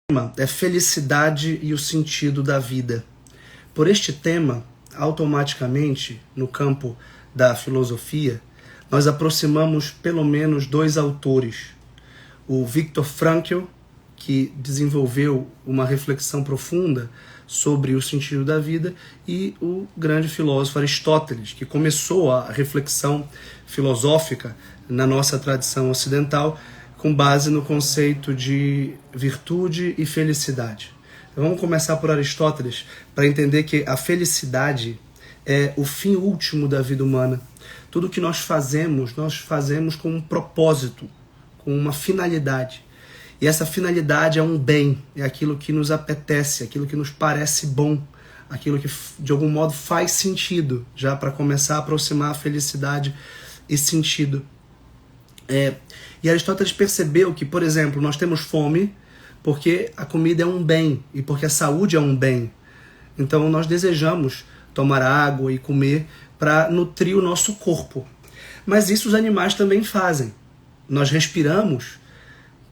tema é felicidade e o sentido da vida. Por este tema, automaticamente, no campo da filosofia, nós aproximamos pelo menos dois autores. O Viktor Frankl, que desenvolveu uma reflexão profunda sobre o sentido da vida, e o grande filósofo Aristóteles, que começou a reflexão filosófica na nossa tradição ocidental, com base no conceito de virtude e felicidade. Então, vamos começar por Aristóteles, para entender que a felicidade é o fim último da vida humana. Tudo que nós fazemos com um propósito, com uma finalidade. E essa finalidade é um bem, é aquilo que nos apetece, aquilo que nos parece bom, aquilo que de algum modo faz sentido, já para começar a aproximar a felicidade e sentido. E Aristóteles percebeu que, por exemplo, nós temos fome porque a comida é um bem e porque a saúde é um bem. Então nós desejamos tomar água e comer para nutrir o nosso corpo. Mas isso os animais também fazem. Nós respiramos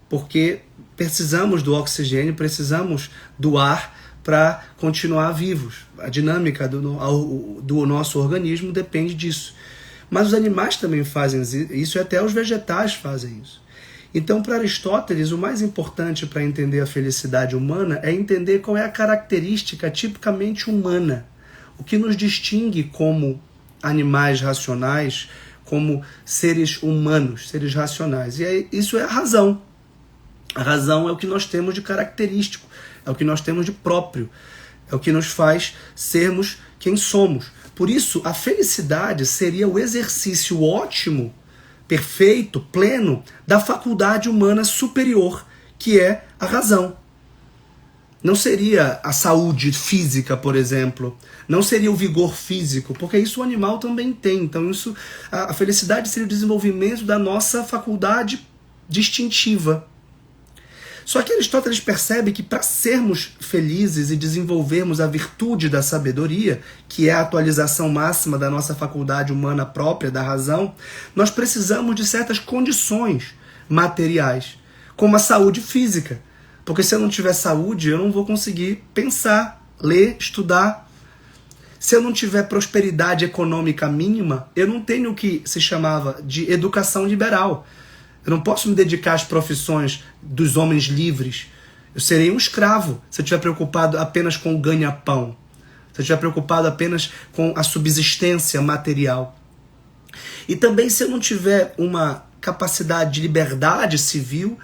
porque precisamos do oxigênio, precisamos do ar para continuar vivos. A dinâmica do nosso organismo depende disso. Mas os animais também fazem isso e até os vegetais fazem isso. Então, para Aristóteles, o mais importante para entender a felicidade humana é entender qual é a característica tipicamente humana. O que nos distingue como animais racionais, como seres humanos, seres racionais. E isso é a razão. A razão é o que nós temos de característico, é o que nós temos de próprio, é o que nos faz sermos quem somos. Por isso, a felicidade seria o exercício ótimo, perfeito, pleno, da faculdade humana superior, que é a razão. Não seria a saúde física, por exemplo. Não seria o vigor físico, porque isso o animal também tem. Então, a felicidade seria o desenvolvimento da nossa faculdade distintiva. Só que Aristóteles percebe que para sermos felizes e desenvolvermos a virtude da sabedoria, que é a atualização máxima da nossa faculdade humana própria, da razão, nós precisamos de certas condições materiais, como a saúde física. Porque se eu não tiver saúde, eu não vou conseguir pensar, ler, estudar. Se eu não tiver prosperidade econômica mínima, eu não tenho o que se chamava de educação liberal. Eu não posso me dedicar às profissões dos homens livres. Eu serei um escravo se eu estiver preocupado apenas com o ganha-pão. Se eu estiver preocupado apenas com a subsistência material. E também se eu não tiver uma capacidade de liberdade civil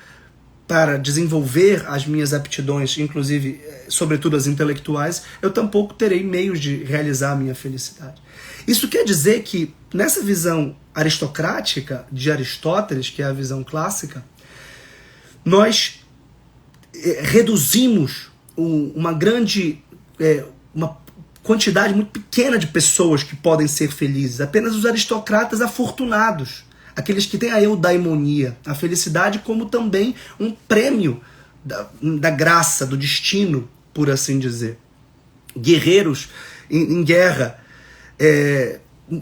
para desenvolver as minhas aptidões, inclusive, sobretudo as intelectuais, eu tampouco terei meios de realizar a minha felicidade. Isso quer dizer que, nessa visão aristocrática de Aristóteles, que é a visão clássica, nós reduzimos uma quantidade muito pequena de pessoas que podem ser felizes. Apenas os aristocratas afortunados, aqueles que têm a eudaimonia, a felicidade como também um prêmio da graça, do destino, por assim dizer. Guerreiros em guerra,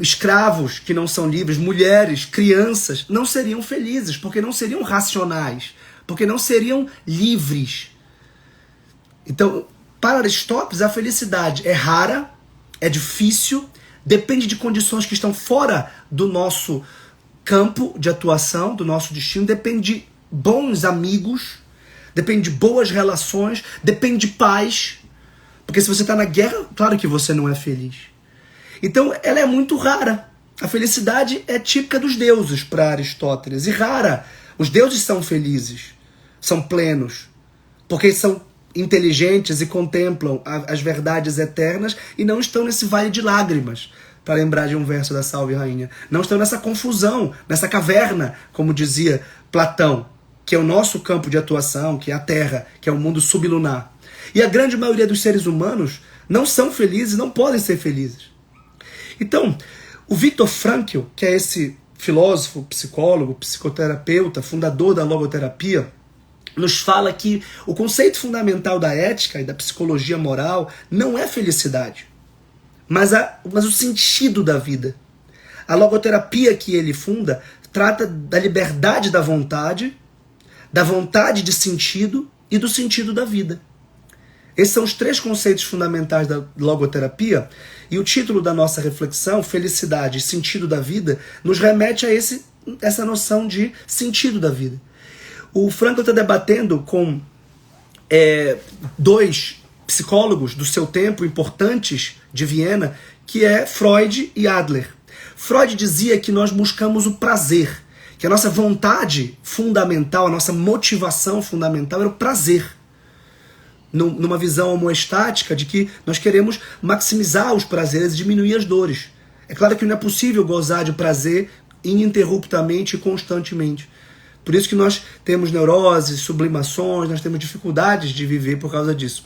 escravos que não são livres, mulheres, crianças, não seriam felizes, porque não seriam racionais, porque não seriam livres. Então, para Aristóteles, a felicidade é rara, é difícil, depende de condições que estão fora do nosso campo de atuação, do nosso destino, depende de bons amigos, depende de boas relações, depende de paz, porque se você está na guerra, claro que você não é feliz. Então, ela é muito rara. A felicidade é típica dos deuses para Aristóteles. E rara. Os deuses são felizes, são plenos, porque são inteligentes e contemplam as verdades eternas e não estão nesse vale de lágrimas, para lembrar de um verso da Salve Rainha. Não estão nessa confusão, nessa caverna, como dizia Platão, que é o nosso campo de atuação, que é a Terra, que é o mundo sublunar. E a grande maioria dos seres humanos não são felizes, não podem ser felizes. Então, o Viktor Frankl, que é esse filósofo, psicólogo, psicoterapeuta, fundador da logoterapia, nos fala que o conceito fundamental da ética e da psicologia moral não é felicidade, mas o sentido da vida. A logoterapia que ele funda trata da liberdade da vontade de sentido e do sentido da vida. Esses são os 3 conceitos fundamentais da logoterapia, e o título da nossa reflexão, Felicidade e Sentido da Vida, nos remete a essa noção de sentido da vida. O Frankl está debatendo com 2 psicólogos do seu tempo importantes de Viena, que é Freud e Adler. Freud dizia que nós buscamos o prazer, que a nossa vontade fundamental, a nossa motivação fundamental era o prazer. Numa visão homoestática de que nós queremos maximizar os prazeres e diminuir as dores. É claro que não é possível gozar de prazer ininterruptamente e constantemente. Por isso que nós temos neuroses, sublimações, nós temos dificuldades de viver por causa disso.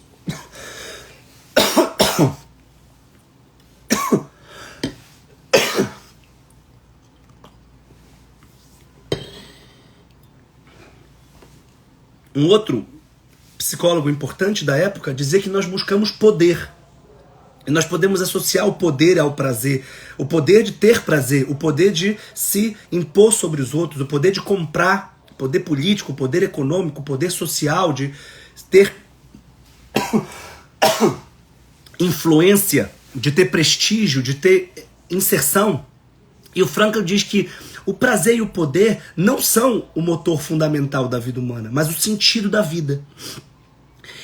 Um outro psicólogo importante da época dizia que nós buscamos poder. E nós podemos associar o poder ao prazer. O poder de ter prazer, o poder de se impor sobre os outros, o poder de comprar, o poder político, o poder econômico, o poder social, de ter influência, de ter prestígio, de ter inserção. E o Frankl diz que o prazer e o poder não são o motor fundamental da vida humana, mas o sentido da vida.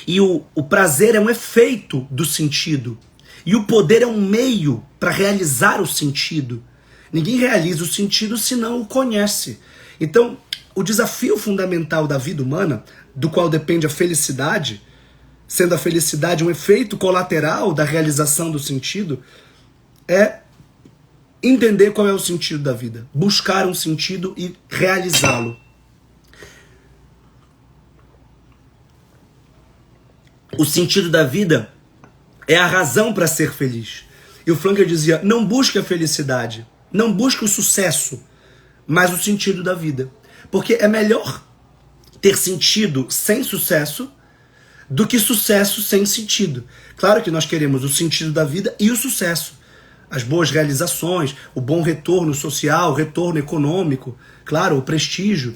E o prazer é um efeito do sentido. E o poder é um meio para realizar o sentido. Ninguém realiza o sentido se não o conhece. Então, o desafio fundamental da vida humana, do qual depende a felicidade, sendo a felicidade um efeito colateral da realização do sentido, é entender qual é o sentido da vida, buscar um sentido e realizá-lo. O sentido da vida é a razão para ser feliz. E o Frankl dizia, não busque a felicidade, não busque o sucesso, mas o sentido da vida. Porque é melhor ter sentido sem sucesso do que sucesso sem sentido. Claro que nós queremos o sentido da vida e o sucesso. As boas realizações, o bom retorno social, o retorno econômico, claro, o prestígio.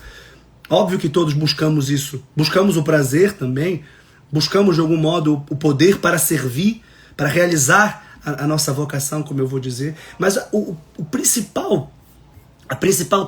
Óbvio que todos buscamos isso. Buscamos o prazer também, buscamos de algum modo o poder para servir, para realizar a nossa vocação, como eu vou dizer. Mas a principal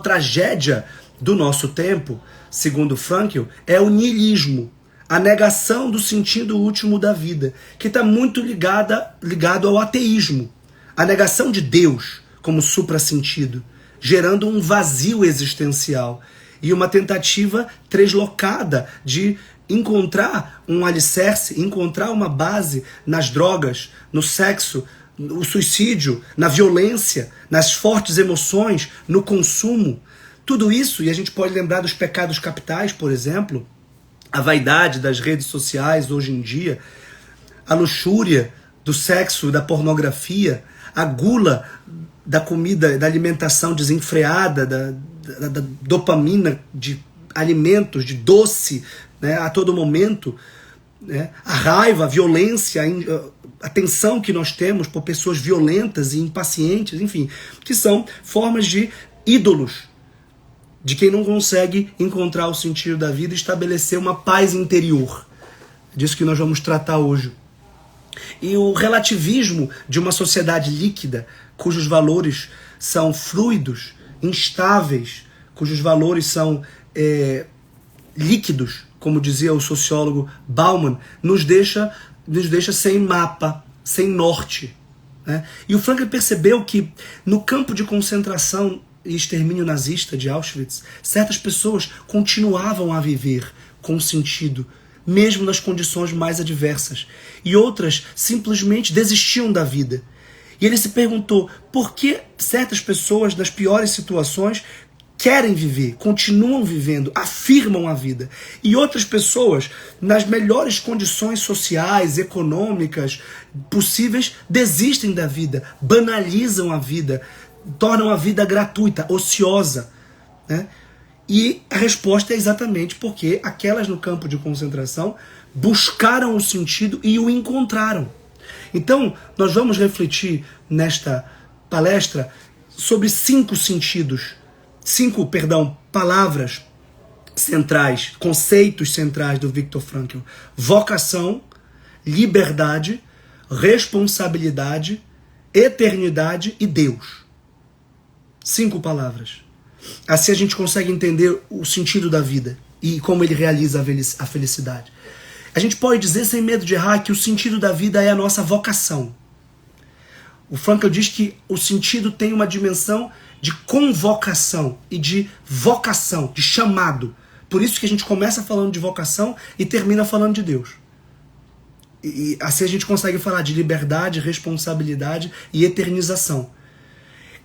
tragédia do nosso tempo, segundo Frankl, é o niilismo, a negação do sentido último da vida, que está muito ligado ao ateísmo. A negação de Deus como suprassentido, gerando um vazio existencial e uma tentativa translocada de encontrar um alicerce, encontrar uma base nas drogas, no sexo, no suicídio, na violência, nas fortes emoções, no consumo. Tudo isso, e a gente pode lembrar dos pecados capitais, por exemplo, a vaidade das redes sociais hoje em dia, a luxúria do sexo, da pornografia, a gula da comida, da alimentação desenfreada, da dopamina de alimentos, de doce, né, a todo momento, né, a raiva, a violência, a tensão que nós temos por pessoas violentas e impacientes, enfim, que são formas de ídolos, de quem não consegue encontrar o sentido da vida e estabelecer uma paz interior. É disso que nós vamos tratar hoje. E o relativismo de uma sociedade líquida, cujos valores são fluidos, instáveis, cujos valores são líquidos, como dizia o sociólogo Bauman, nos deixa sem mapa, sem norte. Né? E o Frankl percebeu que no campo de concentração e extermínio nazista de Auschwitz, certas pessoas continuavam a viver com sentido, mesmo nas condições mais adversas. E outras simplesmente desistiam da vida. E ele se perguntou por que certas pessoas, nas piores situações, querem viver, continuam vivendo, afirmam a vida. E outras pessoas, nas melhores condições sociais, econômicas possíveis, desistem da vida, banalizam a vida, tornam a vida gratuita, ociosa, né? E a resposta é exatamente porque aquelas no campo de concentração buscaram o sentido e o encontraram. Então, nós vamos refletir nesta palestra sobre 5 palavras centrais, conceitos centrais do Viktor Frankl: vocação, liberdade, responsabilidade, eternidade e Deus. 5 palavras. Assim a gente consegue entender o sentido da vida e como ele realiza a felicidade. A gente pode dizer, sem medo de errar, que o sentido da vida é a nossa vocação. O Frankl diz que o sentido tem uma dimensão de convocação e de vocação, de chamado. Por isso que a gente começa falando de vocação e termina falando de Deus. E assim a gente consegue falar de liberdade, responsabilidade e eternização.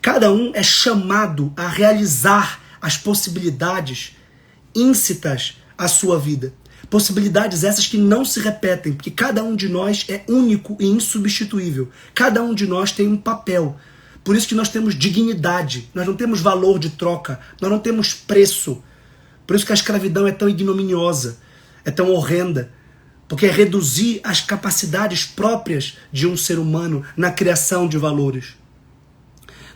Cada um é chamado a realizar as possibilidades íncitas à sua vida. Possibilidades essas que não se repetem, porque cada um de nós é único e insubstituível. Cada um de nós tem um papel. Por isso que nós temos dignidade, nós não temos valor de troca, nós não temos preço. Por isso que a escravidão é tão ignominiosa, é tão horrenda. Porque é reduzir as capacidades próprias de um ser humano na criação de valores,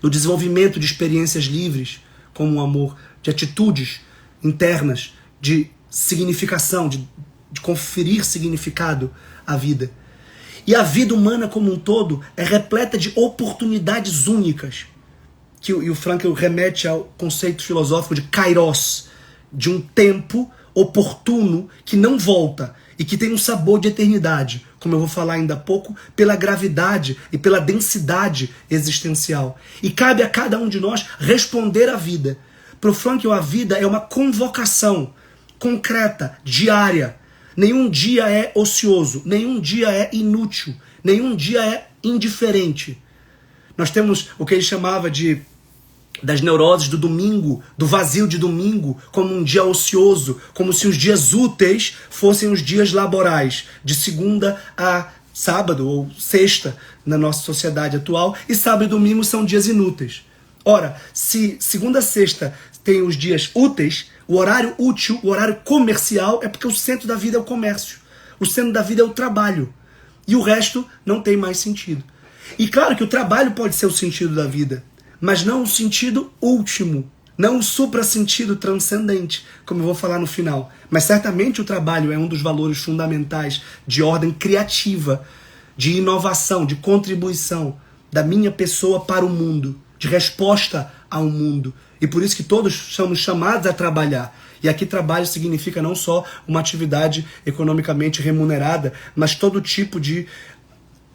no desenvolvimento de experiências livres, como o amor, de atitudes internas, de significação, de conferir significado à vida. E a vida humana como um todo é repleta de oportunidades únicas, e o Frankl remete ao conceito filosófico de kairos, de um tempo oportuno que não volta e que tem um sabor de eternidade, como eu vou falar ainda há pouco, pela gravidade e pela densidade existencial. E cabe a cada um de nós responder à vida. Para o Frankl, a vida é uma convocação concreta, diária. Nenhum dia é ocioso, nenhum dia é inútil, nenhum dia é indiferente. Nós temos o que ele chamava das neuroses do domingo, do vazio de domingo, como um dia ocioso, como se os dias úteis fossem os dias laborais, de segunda a sábado ou sexta na nossa sociedade atual, e sábado e domingo são dias inúteis. Ora, se segunda a sexta tem os dias úteis, o horário útil, o horário comercial, é porque o centro da vida é o comércio. O centro da vida é o trabalho. E o resto não tem mais sentido. E claro que o trabalho pode ser o sentido da vida, mas não o sentido último, não o supra-sentido transcendente, como eu vou falar no final. Mas certamente o trabalho é um dos valores fundamentais de ordem criativa, de inovação, de contribuição da minha pessoa para o mundo, de resposta ao mundo. E por isso que todos somos chamados a trabalhar. E aqui trabalho significa não só uma atividade economicamente remunerada, mas todo tipo de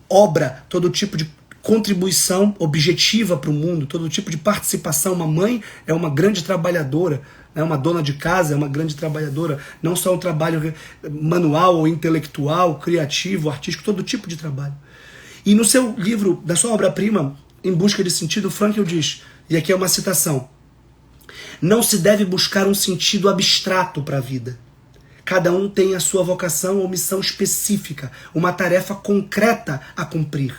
obra, todo tipo de contribuição objetiva para o mundo, todo tipo de participação. Uma mãe é uma grande trabalhadora, né? Uma dona de casa é uma grande trabalhadora, não só um trabalho manual ou intelectual, criativo, artístico, todo tipo de trabalho. E no seu livro, da sua obra-prima, Em Busca de Sentido, Frankl diz, e aqui é uma citação: não se deve buscar um sentido abstrato para a vida. Cada um tem a sua vocação ou missão específica, uma tarefa concreta a cumprir.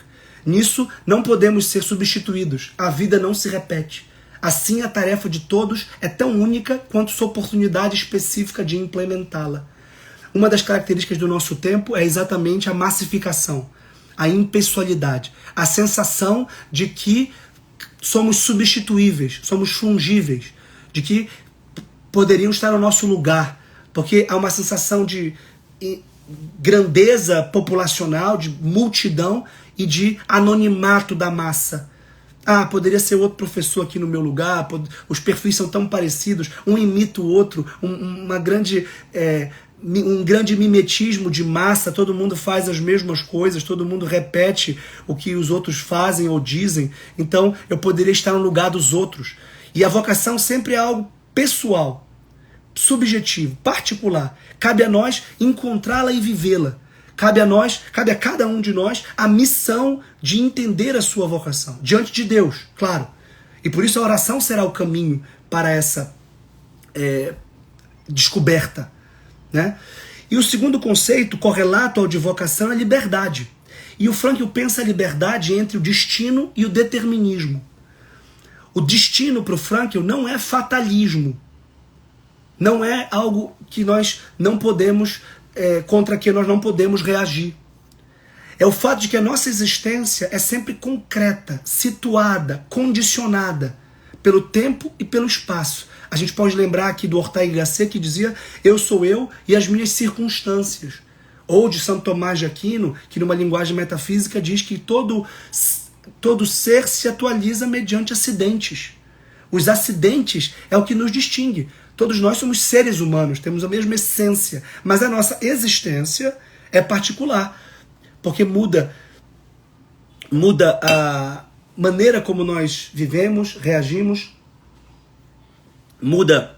Nisso não podemos ser substituídos. A vida não se repete. Assim, a tarefa de todos é tão única quanto sua oportunidade específica de implementá-la. Uma das características do nosso tempo é exatamente a massificação, a impessoalidade, a sensação de que somos substituíveis, somos fungíveis, de que poderiam estar no nosso lugar, porque há uma sensação de grandeza populacional, de multidão e de anonimato da massa. Ah, poderia ser outro professor aqui no meu lugar, os perfis são tão parecidos, um imita o outro, um grande mimetismo de massa, todo mundo faz as mesmas coisas, todo mundo repete o que os outros fazem ou dizem, então eu poderia estar no lugar dos outros. E a vocação sempre é algo pessoal, subjetivo, particular. Cabe a nós encontrá-la e vivê-la. Cabe a cada um de nós a missão de entender a sua vocação, diante de Deus, claro. E por isso a oração será o caminho para essa descoberta, né? E o segundo conceito, correlato ao de vocação, é liberdade. E o Frankl pensa a liberdade entre o destino e o determinismo. O destino para o Frankl não é fatalismo. Não é algo que nós não podemos, contra que nós não podemos reagir. É o fato de que a nossa existência é sempre concreta, situada, condicionada pelo tempo e pelo espaço. A gente pode lembrar aqui do Ortega y Gasset, que dizia: eu sou eu e as minhas circunstâncias. Ou de Santo Tomás de Aquino, que numa linguagem metafísica diz que todo ser se atualiza mediante acidentes. Os acidentes é o que nos distingue. Todos nós somos seres humanos, temos a mesma essência, mas a nossa existência é particular, porque muda a maneira como nós vivemos, reagimos, muda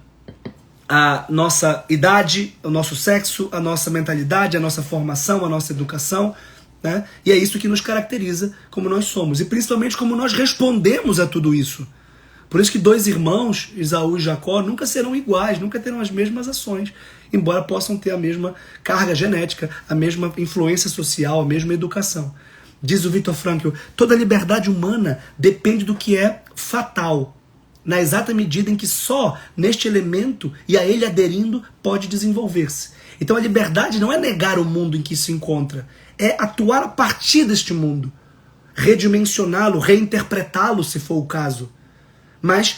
a nossa idade, o nosso sexo, a nossa mentalidade, a nossa formação, a nossa educação, né? E é isso que nos caracteriza como nós somos, e principalmente como nós respondemos a tudo isso. Por isso que dois irmãos, Esaú e Jacó, nunca serão iguais, nunca terão as mesmas ações, embora possam ter a mesma carga genética, a mesma influência social, a mesma educação. Diz o Viktor Frankl: toda liberdade humana depende do que é fatal, na exata medida em que só neste elemento e a ele aderindo pode desenvolver-se. Então a liberdade não é negar o mundo em que se encontra, é atuar a partir deste mundo, redimensioná-lo, reinterpretá-lo se for o caso, mas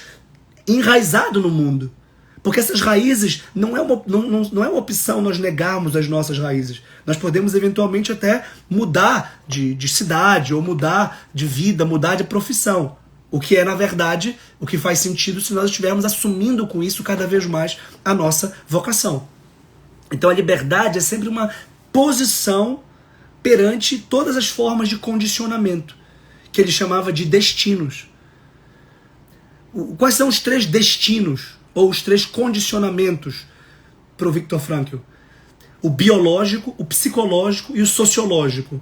enraizado no mundo. Porque essas raízes não é uma opção nós negarmos as nossas raízes. Nós podemos eventualmente até mudar de cidade, ou mudar de vida, mudar de profissão. O que é, na verdade, o que faz sentido se nós estivermos assumindo com isso cada vez mais a nossa vocação. Então a liberdade é sempre uma posição perante todas as formas de condicionamento, que ele chamava de destinos. Quais são os 3 destinos, ou os 3 condicionamentos para o Viktor Frankl? O biológico, o psicológico e o sociológico.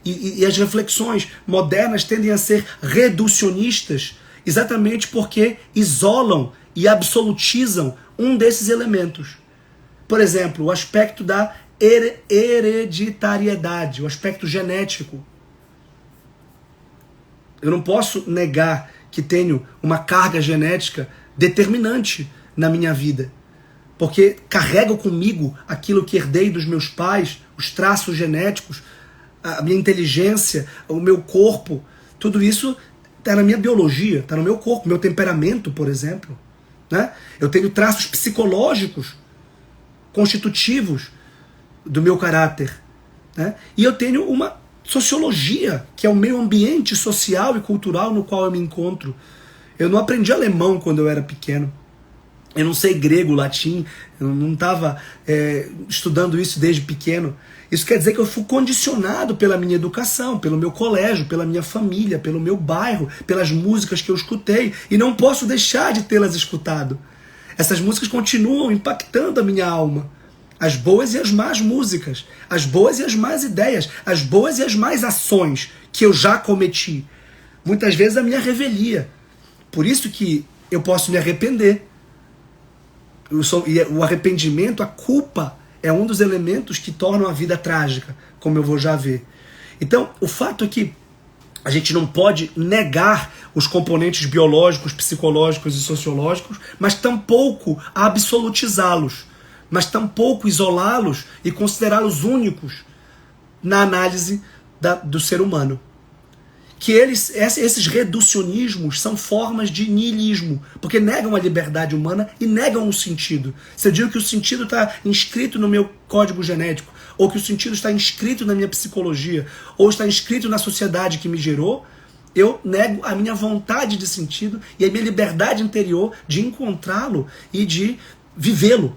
E as reflexões modernas tendem a ser reducionistas exatamente porque isolam e absolutizam um desses elementos. Por exemplo, o aspecto da hereditariedade, o aspecto genético. Eu não posso negar que tenho uma carga genética determinante na minha vida, porque carrego comigo aquilo que herdei dos meus pais, os traços genéticos, a minha inteligência, o meu corpo, tudo isso está na minha biologia, está no meu corpo, meu temperamento, por exemplo, né? Eu tenho traços psicológicos constitutivos do meu caráter, né? E eu tenho uma sociologia, que é o meio ambiente social e cultural no qual eu me encontro. Eu não aprendi alemão quando eu era pequeno. Eu não sei grego, latim, eu não estava estudando isso desde pequeno. Isso quer dizer que eu fui condicionado pela minha educação, pelo meu colégio, pela minha família, pelo meu bairro, pelas músicas que eu escutei, e não posso deixar de tê-las escutado. Essas músicas continuam impactando a minha alma. As boas e as más músicas, as boas e as más ideias, as boas e as más ações que eu já cometi. Muitas vezes a minha revelia. Por isso que eu posso me arrepender. O arrependimento, a culpa, é um dos elementos que tornam a vida trágica, como eu vou já ver. Então, o fato é que a gente não pode negar os componentes biológicos, psicológicos e sociológicos, mas tampouco absolutizá-los, mas tampouco isolá-los e considerá-los únicos na análise do ser humano. Que esses reducionismos são formas de niilismo, porque negam a liberdade humana e negam o sentido. Se eu digo que o sentido está inscrito no meu código genético, ou que o sentido está inscrito na minha psicologia, ou está inscrito na sociedade que me gerou, eu nego a minha vontade de sentido e a minha liberdade interior de encontrá-lo e de vivê-lo.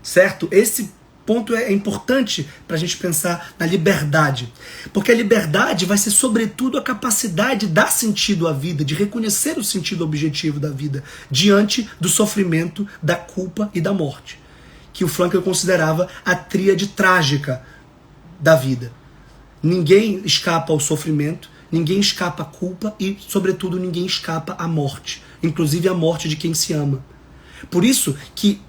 Certo? Esse ponto é importante para a gente pensar na liberdade. Porque a liberdade vai ser, sobretudo, a capacidade de dar sentido à vida, de reconhecer o sentido objetivo da vida, diante do sofrimento, da culpa e da morte, que o Frankl considerava a tríade trágica da vida. Ninguém escapa ao sofrimento, ninguém escapa à culpa e, sobretudo, ninguém escapa à morte, inclusive a morte de quem se ama. Por isso que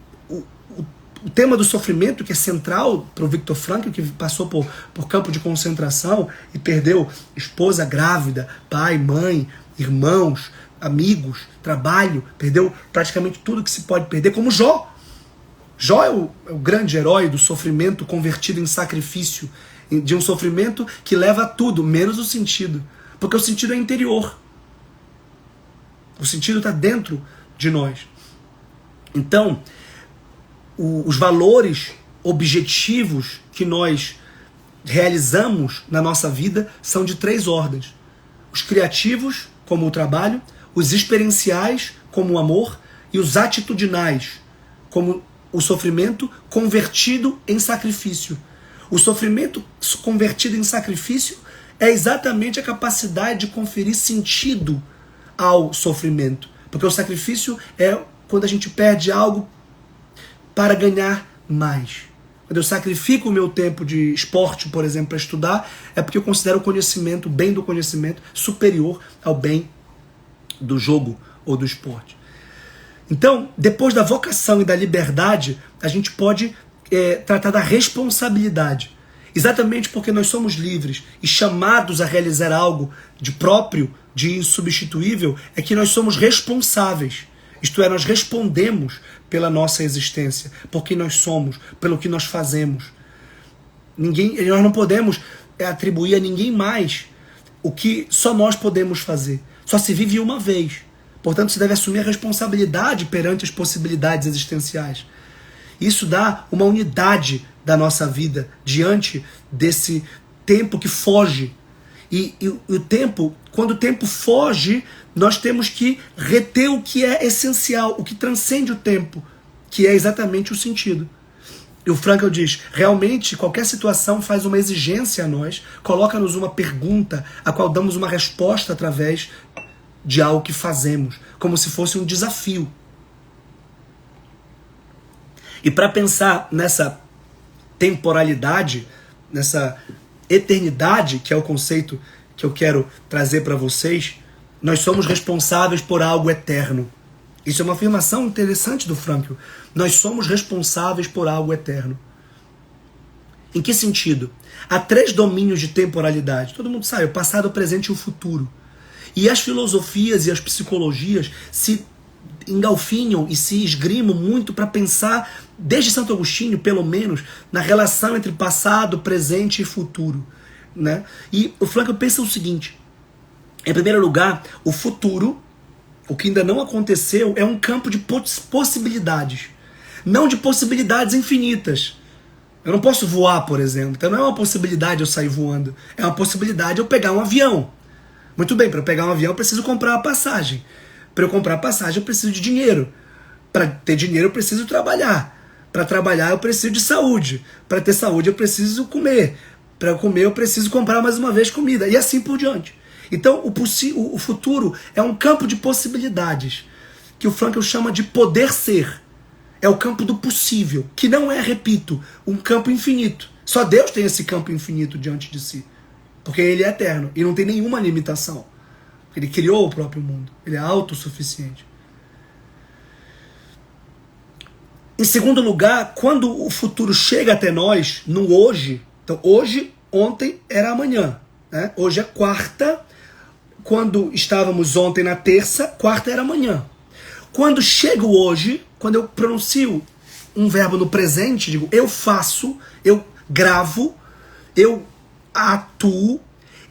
o tema do sofrimento, que é central para o Viktor Frankl, que passou por campo de concentração e perdeu esposa grávida, pai, mãe, irmãos, amigos, trabalho, perdeu praticamente tudo que se pode perder, como Jó. Jó é o grande herói do sofrimento convertido em sacrifício, de um sofrimento que leva a tudo, menos o sentido. Porque o sentido é interior. O sentido está dentro de nós. Então, os valores objetivos que nós realizamos na nossa vida são de 3 ordens. Os criativos, como o trabalho, os experienciais, como o amor, e os atitudinais, como o sofrimento convertido em sacrifício. O sofrimento convertido em sacrifício é exatamente a capacidade de conferir sentido ao sofrimento. Porque o sacrifício é quando a gente perde algo para ganhar mais. Quando eu sacrifico o meu tempo de esporte, por exemplo, para estudar, é porque eu considero o conhecimento, o bem do conhecimento, superior ao bem do jogo ou do esporte. Então, depois da vocação e da liberdade, a gente pode tratar da responsabilidade. Exatamente porque nós somos livres e chamados a realizar algo de próprio, de insubstituível, é que nós somos responsáveis. Isto é, nós respondemos pela nossa existência, por quem nós somos, pelo que nós fazemos. Nós não podemos atribuir a ninguém mais o que só nós podemos fazer. Só se vive uma vez. Portanto, você deve assumir a responsabilidade perante as possibilidades existenciais. Isso dá uma unidade da nossa vida diante desse tempo que foge. E o tempo, quando o tempo foge, nós temos que reter o que é essencial, o que transcende o tempo, que é exatamente o sentido. E o Frankl diz, realmente qualquer situação faz uma exigência a nós, coloca-nos uma pergunta a qual damos uma resposta através de algo que fazemos, como se fosse um desafio. E para pensar nessa temporalidade, nessa eternidade, que é o conceito que eu quero trazer para vocês, nós somos responsáveis por algo eterno. Isso é uma afirmação interessante do Frankl. Nós somos responsáveis por algo eterno. Em que sentido? Há 3 domínios de temporalidade. Todo mundo sabe, o passado, o presente e o futuro. E as filosofias e as psicologias se engalfinham e se esgrimam muito para pensar, desde Santo Agostinho, pelo menos, na relação entre passado, presente e futuro. Né? E o Frankl pensa o seguinte, em primeiro lugar, o futuro, o que ainda não aconteceu, é um campo de possibilidades, não de possibilidades infinitas. Eu não posso voar, por exemplo, então não é uma possibilidade eu sair voando, é uma possibilidade eu pegar um avião. Muito bem, para eu pegar um avião eu preciso comprar a passagem. Para eu comprar a passagem eu preciso de dinheiro. Para ter dinheiro eu preciso trabalhar. Para trabalhar eu preciso de saúde. Para ter saúde eu preciso comer. Para comer eu preciso comprar mais uma vez comida. E assim por diante. Então o futuro é um campo de possibilidades, que o Frankl chama de poder ser. É o campo do possível, que não é, repito, um campo infinito. Só Deus tem esse campo infinito diante de si. Porque ele é eterno e não tem nenhuma limitação. Ele criou o próprio mundo. Ele é autossuficiente. Em segundo lugar, quando o futuro chega até nós, no hoje, então hoje, ontem era amanhã. Né? Hoje é quarta. Quando estávamos ontem na terça, quarta era amanhã. Quando chega o hoje, quando eu pronuncio um verbo no presente, digo eu faço, eu gravo, eu atuo,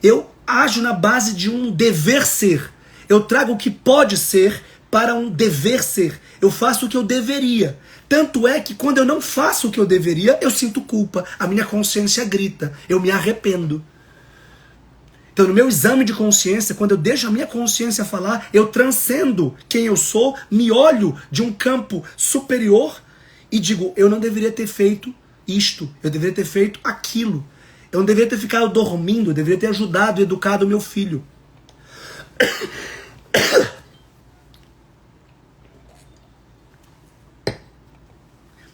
eu ajo na base de um dever ser. Eu trago o que pode ser para um dever ser. Eu faço o que eu deveria. Tanto é que quando eu não faço o que eu deveria, eu sinto culpa. A minha consciência grita. Eu me arrependo. Então, no meu exame de consciência, quando eu deixo a minha consciência falar, eu transcendo quem eu sou, me olho de um campo superior e digo, eu não deveria ter feito isto, eu deveria ter feito aquilo. Eu não deveria ter ficado dormindo, eu deveria ter ajudado e educado o meu filho.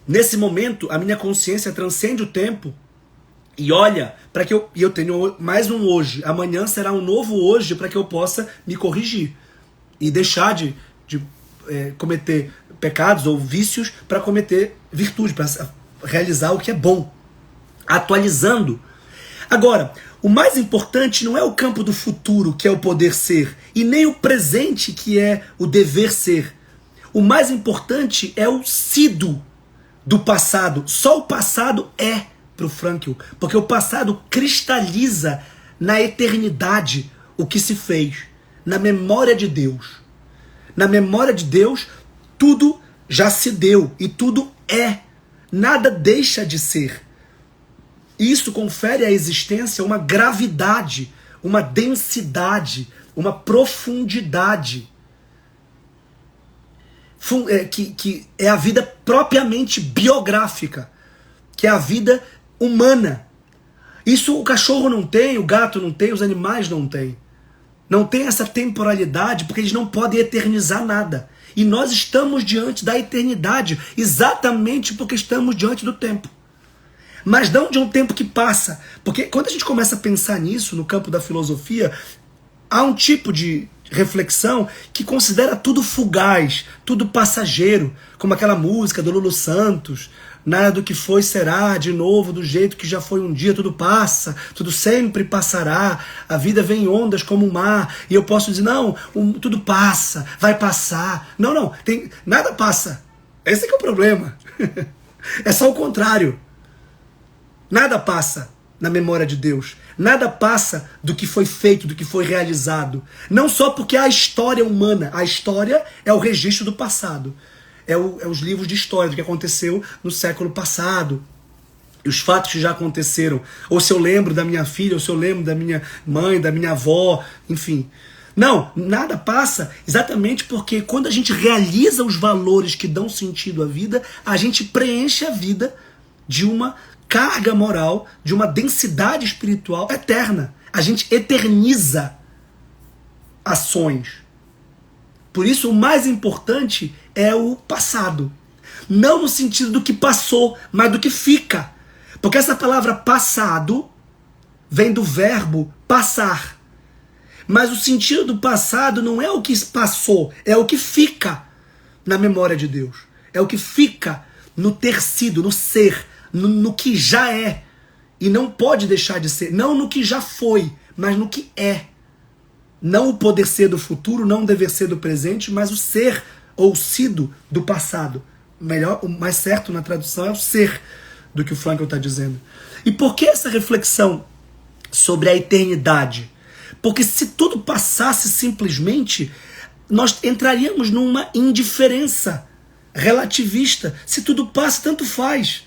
Nesse momento, a minha consciência transcende o tempo e olha para que eu tenho mais um hoje. Amanhã será um novo hoje para que eu possa me corrigir e deixar de cometer pecados ou vícios para cometer virtude, para realizar o que é bom, atualizando. Agora, o mais importante não é o campo do futuro, que é o poder ser, e nem o presente, que é o dever ser. O mais importante é o sido do passado. Só o passado é para o Frankl, porque o passado cristaliza na eternidade o que se fez, na memória de Deus. Na memória de Deus, tudo já se deu e tudo é. Nada deixa de ser. Isso confere à existência uma gravidade, uma densidade, uma profundidade. Que é a vida propriamente biográfica, que é a vida humana. Isso o cachorro não tem, o gato não tem, os animais não têm. Não tem essa temporalidade porque eles não podem eternizar nada. E nós estamos diante da eternidade exatamente porque estamos diante do tempo. Mas não de um tempo que passa. Porque quando a gente começa a pensar nisso no campo da filosofia, há um tipo de reflexão que considera tudo fugaz, tudo passageiro, como aquela música do Lulu Santos, nada do que foi será de novo do jeito que já foi um dia, tudo passa, tudo sempre passará, a vida vem em ondas como o mar, e eu posso dizer, não, tudo passa, vai passar. Não, nada passa. Esse é que é o problema. É só o contrário. Nada passa na memória de Deus. Nada passa do que foi feito, do que foi realizado. Não só porque a história humana, a história é o registro do passado. É os livros de história do que aconteceu no século passado. E os fatos que já aconteceram. Ou se eu lembro da minha filha, ou se eu lembro da minha mãe, da minha avó, enfim. Não, nada passa exatamente porque quando a gente realiza os valores que dão sentido à vida, a gente preenche a vida de uma carga moral, de uma densidade espiritual eterna. A gente eterniza ações. Por isso, o mais importante é o passado. Não no sentido do que passou, mas do que fica. Porque essa palavra passado vem do verbo passar. Mas o sentido do passado não é o que passou, é o que fica na memória de Deus. É o que fica no ter sido, no ser, no que já é. E não pode deixar de ser. Não no que já foi, mas no que é. Não o poder ser do futuro, não o dever ser do presente, mas o ser ou o sido do passado. Melhor, o mais certo na tradução é o ser do que o Frankl está dizendo. E por que essa reflexão sobre a eternidade? Porque se tudo passasse simplesmente, nós entraríamos numa indiferença relativista. Se tudo passa, tanto faz.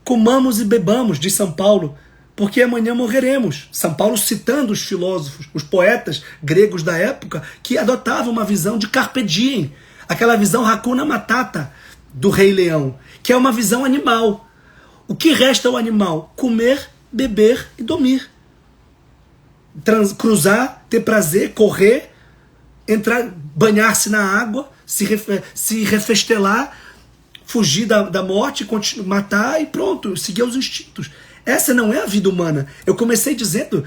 Comamos e bebamos, diz São Paulo, porque amanhã morreremos. São Paulo citando os filósofos, os poetas gregos da época, que adotavam uma visão de carpe diem, aquela visão Hakuna Matata do Rei Leão, que é uma visão animal. O que resta ao animal? Comer, beber e dormir. Cruzar, ter prazer, correr, entrar, banhar-se na água, se refestelar, fugir da morte, matar e pronto, seguir os instintos. Essa não é a vida humana. Eu comecei dizendo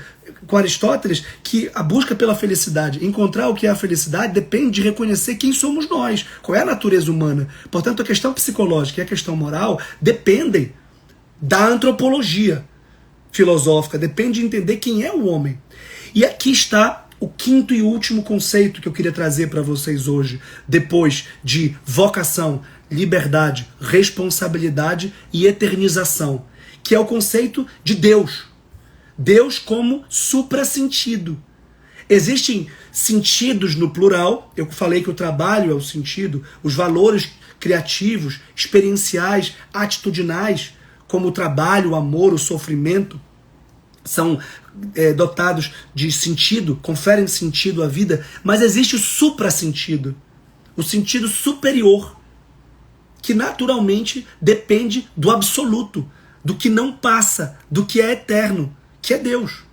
com Aristóteles que a busca pela felicidade, encontrar o que é a felicidade, depende de reconhecer quem somos nós, qual é a natureza humana. Portanto, a questão psicológica e a questão moral dependem da antropologia filosófica, depende de entender quem é o homem. E aqui está o quinto e último conceito que eu queria trazer para vocês hoje, depois de vocação, liberdade, responsabilidade e eternização, que é o conceito de Deus. Deus como suprassentido. Existem sentidos no plural, eu falei que o trabalho é o sentido, os valores criativos, experienciais, atitudinais, como o trabalho, o amor, o sofrimento, são dotados de sentido, conferem sentido à vida, mas existe o suprassentido, o sentido superior, que naturalmente depende do absoluto, do que não passa, do que é eterno, que é Deus.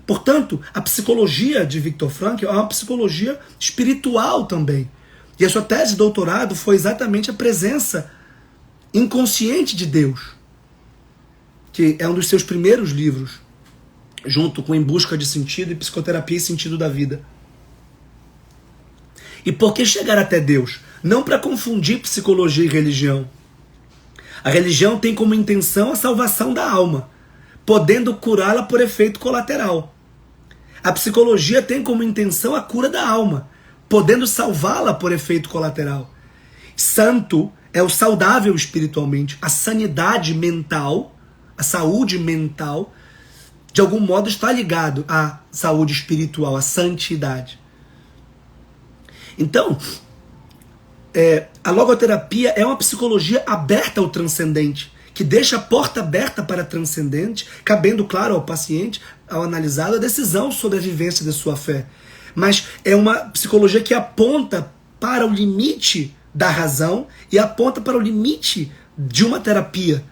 Portanto, a psicologia de Viktor Frankl é uma psicologia espiritual também. E a sua tese de doutorado foi exatamente a presença inconsciente de Deus, que é um dos seus primeiros livros, junto com Em Busca de Sentido e Psicoterapia e Sentido da Vida. E por que chegar até Deus? Não para confundir psicologia e religião. A religião tem como intenção a salvação da alma, podendo curá-la por efeito colateral. A psicologia tem como intenção a cura da alma, podendo salvá-la por efeito colateral. Santo é o saudável espiritualmente. A sanidade mental, a saúde mental, de algum modo está ligado à saúde espiritual, à santidade. Então, A logoterapia é uma psicologia aberta ao transcendente, que deixa a porta aberta para transcendente, cabendo, claro, ao paciente, ao analisado, a decisão sobre a vivência da sua fé. Mas é uma psicologia que aponta para o limite da razão e aponta para o limite de uma terapia.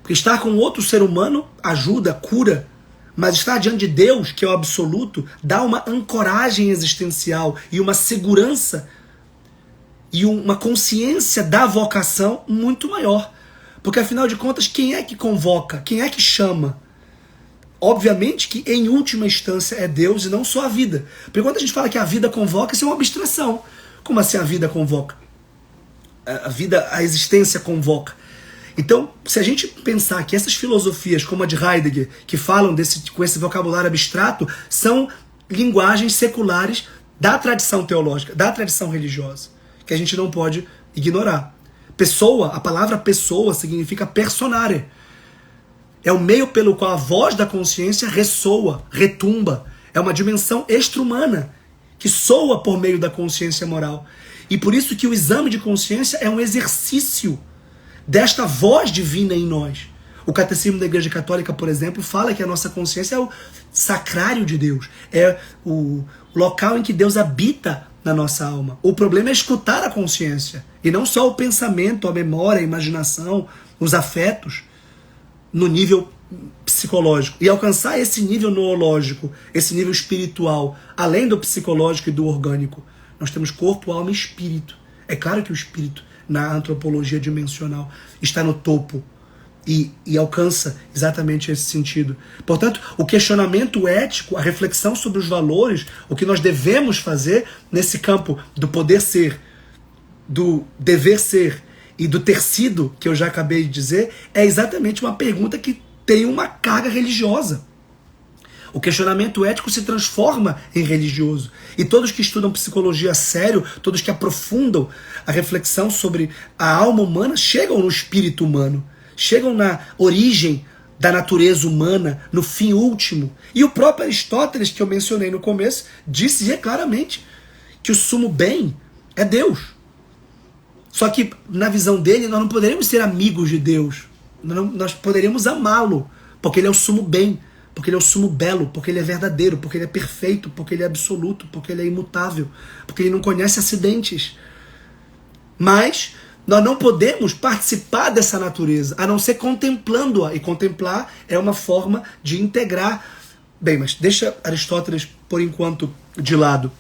Porque estar com outro ser humano ajuda, cura, mas estar diante de Deus, que é o absoluto, dá uma ancoragem existencial e uma segurança e uma consciência da vocação muito maior. Porque, afinal de contas, quem é que convoca? Quem é que chama? Obviamente que, em última instância, é Deus e não só a vida. Porque quando a gente fala que a vida convoca, isso é uma abstração. Como assim a vida convoca? A existência convoca. Então, se a gente pensar que essas filosofias, como a de Heidegger, que falam com esse vocabulário abstrato, são linguagens seculares da tradição teológica, da tradição religiosa, que a gente não pode ignorar. Pessoa, a palavra pessoa significa personare. É o meio pelo qual a voz da consciência ressoa, retumba. É uma dimensão extra-humana que soa por meio da consciência moral. E por isso que o exame de consciência é um exercício desta voz divina em nós. O Catecismo da Igreja Católica, por exemplo, fala que a nossa consciência é o sacrário de Deus. É o local em que Deus habita na nossa alma. O problema é escutar a consciência. E não só o pensamento, a memória, a imaginação, os afetos, no nível psicológico. E alcançar esse nível noológico, esse nível espiritual, além do psicológico e do orgânico. Nós temos corpo, alma e espírito. É claro que o espírito, na antropologia dimensional, está no topo e alcança exatamente esse sentido. Portanto, o questionamento ético, a reflexão sobre os valores, o que nós devemos fazer nesse campo do poder ser, do dever ser e do ter sido, que eu já acabei de dizer, é exatamente uma pergunta que tem uma carga religiosa. O questionamento ético se transforma em religioso. E todos que estudam psicologia a sério, todos que aprofundam a reflexão sobre a alma humana, chegam no espírito humano, chegam na origem da natureza humana, no fim último. E o próprio Aristóteles, que eu mencionei no começo, disse claramente que o sumo bem é Deus. Só que, na visão dele, nós não poderíamos ser amigos de Deus. Nós poderíamos amá-lo, porque ele é o sumo bem, porque ele é o sumo belo, porque ele é verdadeiro, porque ele é perfeito, porque ele é absoluto, porque ele é imutável, porque ele não conhece acidentes. Mas nós não podemos participar dessa natureza, a não ser contemplando-a. E contemplar é uma forma de integrar. Bem, mas deixa Aristóteles, por enquanto, de lado.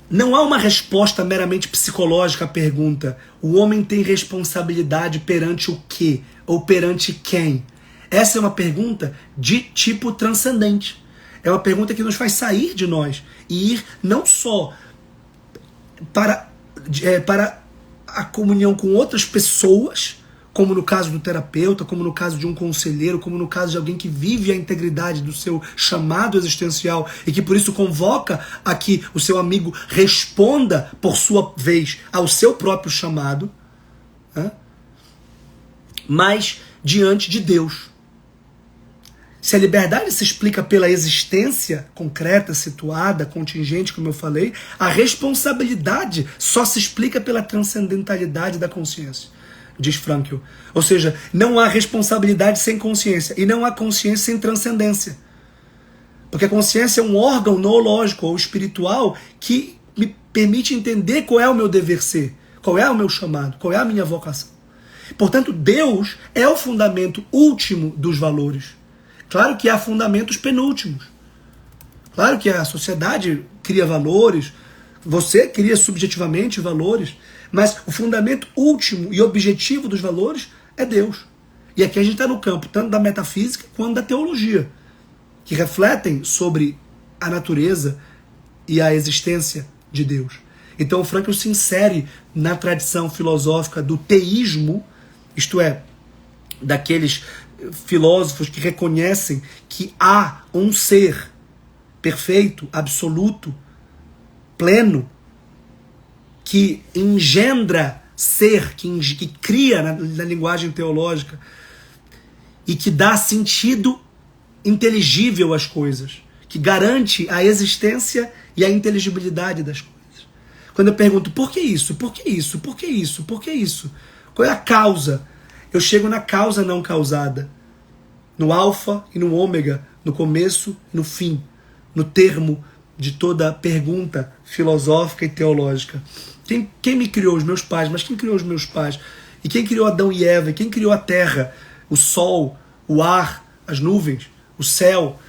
Não há uma resposta meramente psicológica à pergunta: o homem tem responsabilidade perante o quê? Ou perante quem? Essa é uma pergunta de tipo transcendente. É uma pergunta que nos faz sair de nós e ir não só para a comunhão com outras pessoas, como no caso do terapeuta, como no caso de um conselheiro, como no caso de alguém que vive a integridade do seu chamado existencial e que por isso convoca a que o seu amigo responda por sua vez ao seu próprio chamado, mas diante de Deus. Se a liberdade se explica pela existência concreta, situada, contingente, como eu falei, a responsabilidade só se explica pela transcendentalidade da consciência, diz Frankl. Ou seja, não há responsabilidade sem consciência e não há consciência sem transcendência. Porque a consciência é um órgão noológico ou espiritual que me permite entender qual é o meu dever ser, qual é o meu chamado, qual é a minha vocação. Portanto, Deus é o fundamento último dos valores. Claro que há fundamentos penúltimos. Claro que a sociedade cria valores, você cria subjetivamente valores, mas o fundamento último e objetivo dos valores é Deus. E aqui a gente está no campo tanto da metafísica quanto da teologia, que refletem sobre a natureza e a existência de Deus. Então o Frankl se insere na tradição filosófica do teísmo, isto é, daqueles filósofos que reconhecem que há um ser perfeito, absoluto, pleno, que engendra ser, que cria na linguagem teológica e que dá sentido inteligível às coisas, que garante a existência e a inteligibilidade das coisas. Quando eu pergunto por que isso, por que isso, por que isso, por que isso? Qual é a causa? Eu chego na causa não causada. No alfa e no ômega, no começo e no fim. No termo de toda pergunta filosófica e teológica. Quem me criou? Os meus pais. Mas quem criou os meus pais? E quem criou Adão e Eva? E quem criou a terra? O sol, o ar, as nuvens, o céu,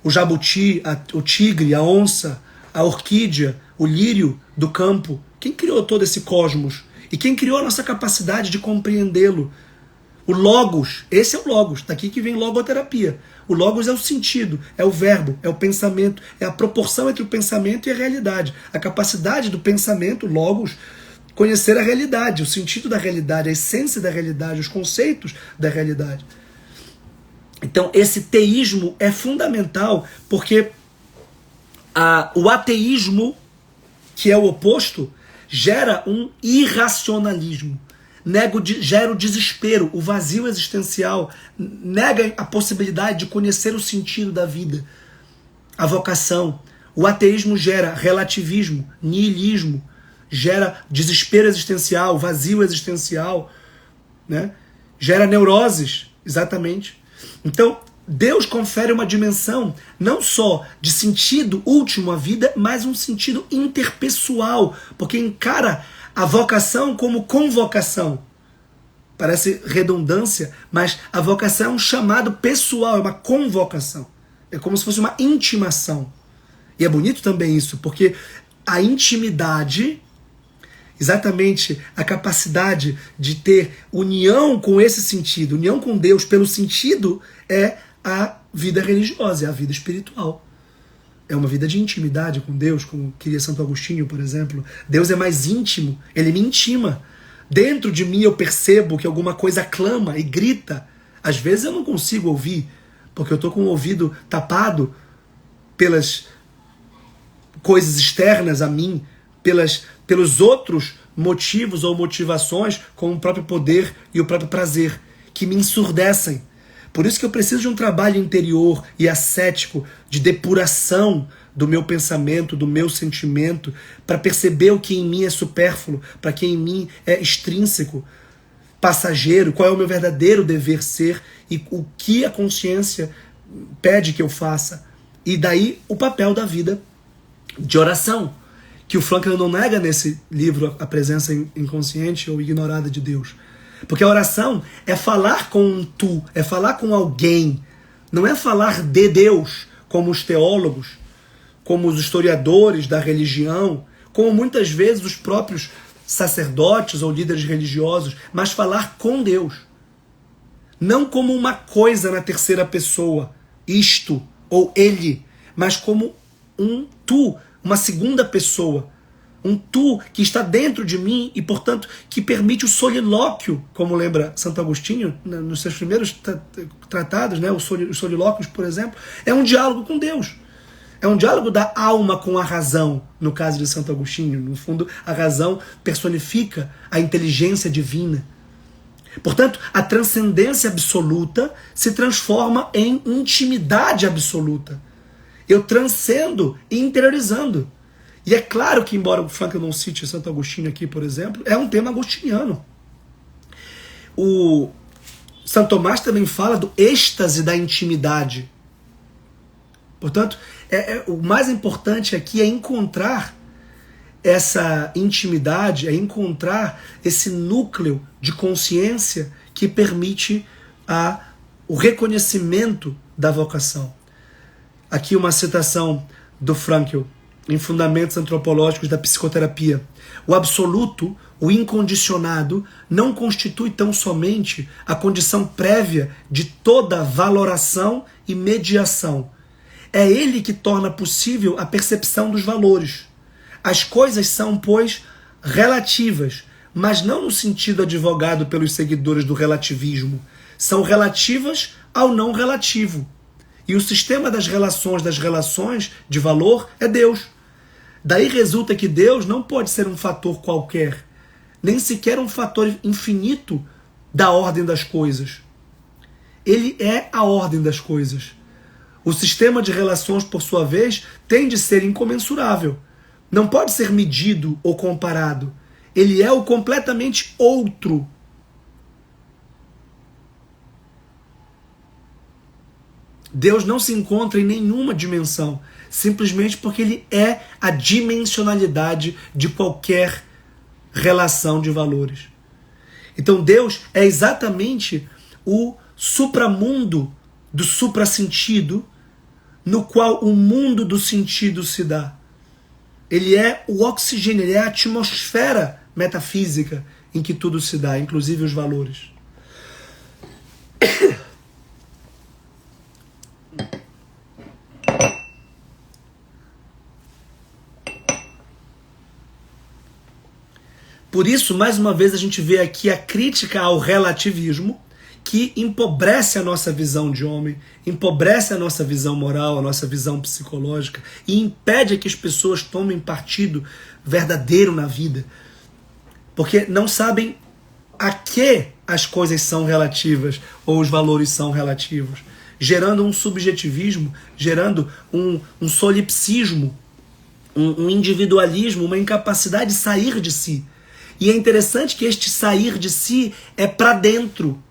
o jabuti, o tigre, a onça, a orquídea, o lírio do campo. Quem criou todo esse cosmos? E quem criou a nossa capacidade de compreendê-lo? O logos, esse é o logos, daqui que vem logoterapia. O logos é o sentido, é o verbo, é o pensamento, é a proporção entre o pensamento e a realidade. A capacidade do pensamento, logos, conhecer a realidade, o sentido da realidade, a essência da realidade, os conceitos da realidade. Então esse teísmo é fundamental, porque o ateísmo, que é o oposto, gera um irracionalismo. Gera o desespero, o vazio existencial, nega a possibilidade de conhecer o sentido da vida, a vocação. O ateísmo gera relativismo, niilismo, gera desespero existencial, vazio existencial, né? Gera neuroses, exatamente. Então, Deus confere uma dimensão não só de sentido último à vida, mas um sentido interpessoal, porque encara a vocação como convocação. Parece redundância, mas a vocação é um chamado pessoal, é uma convocação. É como se fosse uma intimação. E é bonito também isso, porque a intimidade, exatamente a capacidade de ter união com esse sentido, união com Deus pelo sentido, é a vida religiosa, é a vida espiritual. É uma vida de intimidade com Deus, como queria Santo Agostinho, por exemplo. Deus é mais íntimo, ele me intima. Dentro de mim eu percebo que alguma coisa clama e grita. Às vezes eu não consigo ouvir, porque eu estou com o ouvido tapado pelas coisas externas a mim, pelos outros motivos ou motivações, como o próprio poder e o próprio prazer, que me ensurdecem. Por isso que eu preciso de um trabalho interior e ascético de depuração do meu pensamento, do meu sentimento, para perceber o que em mim é supérfluo, para que em mim é extrínseco, passageiro, qual é o meu verdadeiro dever ser e o que a consciência pede que eu faça. E daí o papel da vida de oração, que o Frankl não nega nesse livro, A Presença Inconsciente ou Ignorada de Deus. Porque a oração é falar com um tu, é falar com alguém. Não é falar de Deus, como os teólogos, como os historiadores da religião, como muitas vezes os próprios sacerdotes ou líderes religiosos, mas falar com Deus. Não como uma coisa na terceira pessoa, isto ou ele, mas como um tu, uma segunda pessoa. Um tu que está dentro de mim e, portanto, que permite o solilóquio, como lembra Santo Agostinho, nos seus primeiros tratados, né? Os solilóquios, por exemplo, é um diálogo com Deus. É um diálogo da alma com a razão, no caso de Santo Agostinho. No fundo, a razão personifica a inteligência divina. Portanto, a transcendência absoluta se transforma em intimidade absoluta. Eu transcendo interiorizando. E é claro que, embora o Frankl não cite Santo Agostinho aqui, por exemplo, é um tema agostiniano. O Santo Tomás também fala do êxtase da intimidade. Portanto, o mais importante aqui é encontrar essa intimidade, é encontrar esse núcleo de consciência que permite o reconhecimento da vocação. Aqui uma citação do Frankl, em Fundamentos Antropológicos da Psicoterapia. O absoluto, o incondicionado, não constitui tão somente a condição prévia de toda valoração e mediação. É ele que torna possível a percepção dos valores. As coisas são, pois, relativas, mas não no sentido advogado pelos seguidores do relativismo. São relativas ao não relativo. E o sistema das relações de valor é Deus. Daí resulta que Deus não pode ser um fator qualquer, nem sequer um fator infinito da ordem das coisas. Ele é a ordem das coisas. O sistema de relações, por sua vez, tem de ser incomensurável, Não pode ser medido ou comparado. Ele é o completamente outro. Deus não se encontra em nenhuma dimensão, simplesmente porque ele é a dimensionalidade de qualquer relação de valores. Então Deus é exatamente o supramundo do suprassentido, no qual o mundo do sentido se dá. Ele é o oxigênio, ele é a atmosfera metafísica em que tudo se dá, inclusive os valores. Por isso, mais uma vez, a gente vê aqui a crítica ao relativismo, que empobrece a nossa visão de homem, empobrece a nossa visão moral, a nossa visão psicológica e impede que as pessoas tomem partido verdadeiro na vida, porque não sabem a que as coisas são relativas ou os valores são relativos, gerando um subjetivismo, gerando um solipsismo, um individualismo, uma incapacidade de sair de si. E é interessante que este sair de si é para dentro.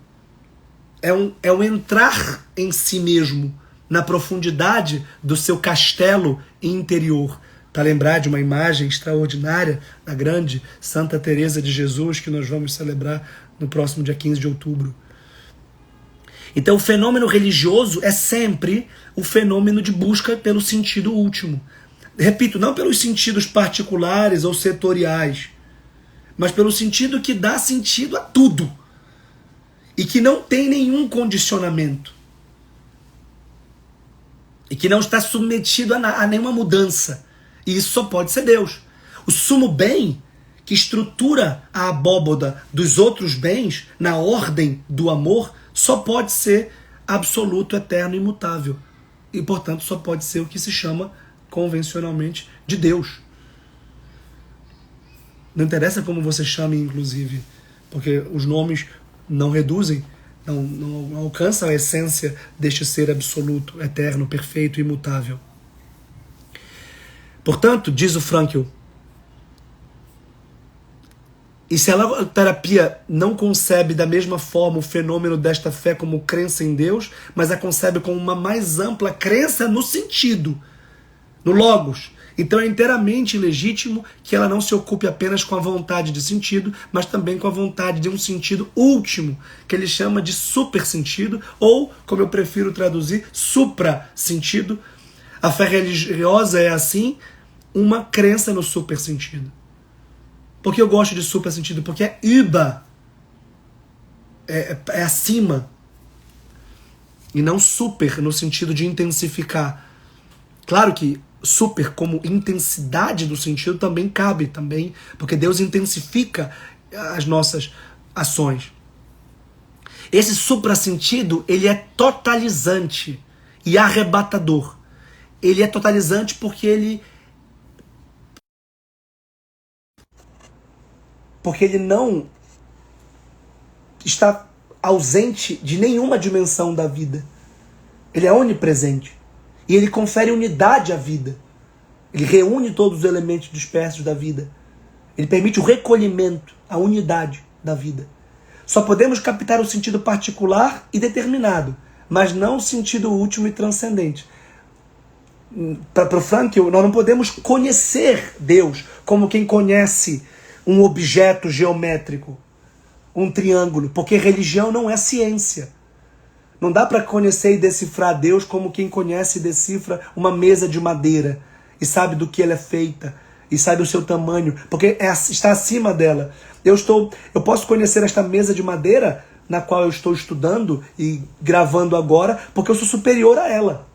É um entrar em si mesmo, na profundidade do seu castelo interior. Para lembrar de uma imagem extraordinária da grande Santa Teresa de Jesus, que nós vamos celebrar no próximo dia 15 de outubro. Então o fenômeno religioso é sempre o fenômeno de busca pelo sentido último. Repito, não pelos sentidos particulares ou setoriais, mas pelo sentido que dá sentido a tudo e que não tem nenhum condicionamento e que não está submetido a nenhuma mudança. E isso só pode ser Deus. O sumo bem que estrutura a abóboda dos outros bens na ordem do amor só pode ser absoluto, eterno e imutável. E, portanto, só pode ser o que se chama convencionalmente de Deus. Não interessa como você chame, inclusive, porque os nomes não reduzem, não alcançam a essência deste ser absoluto, eterno, perfeito e imutável. Portanto, diz o Frankl, e se a logoterapia não concebe da mesma forma o fenômeno desta fé como crença em Deus, mas a concebe como uma mais ampla crença no sentido, no logos, então é inteiramente legítimo que ela não se ocupe apenas com a vontade de sentido, mas também com a vontade de um sentido último, que ele chama de super-sentido, ou, como eu prefiro traduzir, supra-sentido. A fé religiosa é, assim, uma crença no super-sentido. Por que eu gosto de super-sentido? Porque é über, é acima, e não super no sentido de intensificar. Claro que super como intensidade do sentido também cabe, porque Deus intensifica as nossas ações. Esse supra-sentido, ele é totalizante e arrebatador. Ele é totalizante porque ele não está ausente de nenhuma dimensão da vida. Ele é onipresente. E ele confere unidade à vida. Ele reúne todos os elementos dispersos da vida. Ele permite o recolhimento, a unidade da vida. Só podemos captar o sentido particular e determinado, mas não o sentido último e transcendente. Para o Frankl, nós não podemos conhecer Deus como quem conhece um objeto geométrico, um triângulo, porque religião não é ciência. Não dá para conhecer e decifrar Deus como quem conhece e decifra uma mesa de madeira e sabe do que ela é feita e sabe o seu tamanho, porque está acima dela. Eu posso conhecer esta mesa de madeira na qual eu estou estudando e gravando agora, porque eu sou superior a ela.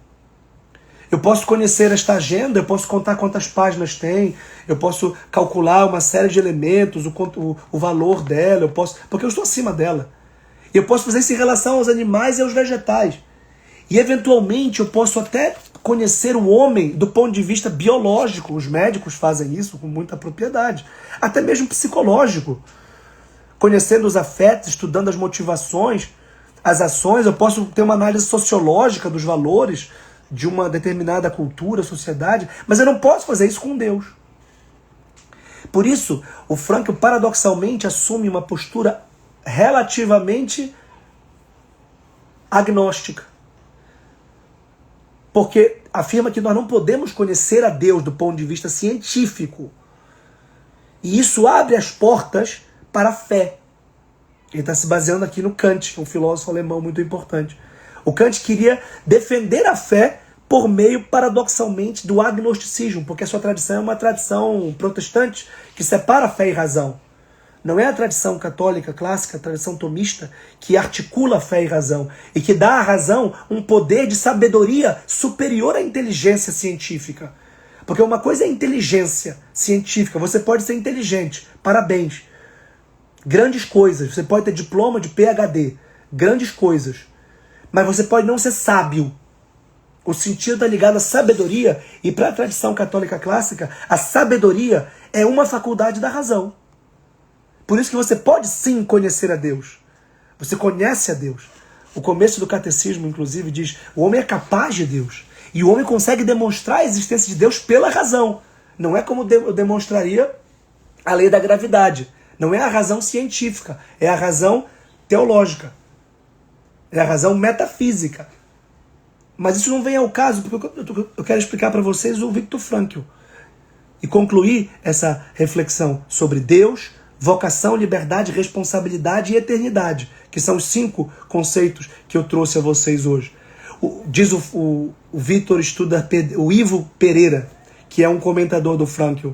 Eu posso conhecer esta agenda, eu posso contar quantas páginas tem, eu posso calcular uma série de elementos, o valor dela, porque eu estou acima dela. E eu posso fazer isso em relação aos animais e aos vegetais. E, eventualmente, eu posso até conhecer o homem do ponto de vista biológico. Os médicos fazem isso com muita propriedade. Até mesmo psicológico. Conhecendo os afetos, estudando as motivações, as ações. Eu posso ter uma análise sociológica dos valores de uma determinada cultura, sociedade. Mas eu não posso fazer isso com Deus. Por isso, o Frankl paradoxalmente assume uma postura relativamente agnóstica. Porque afirma que nós não podemos conhecer a Deus do ponto de vista científico. E isso abre as portas para a fé. Ele está se baseando aqui no Kant, que é um filósofo alemão muito importante. O Kant queria defender a fé por meio, paradoxalmente, do agnosticismo, porque a sua tradição é uma tradição protestante que separa fé e razão. Não é a tradição católica clássica, a tradição tomista, que articula fé e razão e que dá à razão um poder de sabedoria superior à inteligência científica. Porque uma coisa é inteligência científica, você pode ser inteligente, parabéns. Grandes coisas, você pode ter diploma de PhD, grandes coisas. Mas você pode não ser sábio. O sentido está ligado à sabedoria, e para a tradição católica clássica, a sabedoria é uma faculdade da razão. Por isso que você pode sim conhecer a Deus. Você conhece a Deus. O começo do catecismo, inclusive, diz: o homem é capaz de Deus. E o homem consegue demonstrar a existência de Deus pela razão. Não é como eu demonstraria a lei da gravidade. Não é a razão científica, é a razão teológica. É a razão metafísica. Mas isso não vem ao caso, porque eu quero explicar para vocês o Viktor Frankl. E concluir essa reflexão sobre Deus, vocação, liberdade, responsabilidade e eternidade, que são os 5 conceitos que eu trouxe a vocês hoje. Diz o Vitor estuda o Ivo Pereira, que é um comentador do Frankl: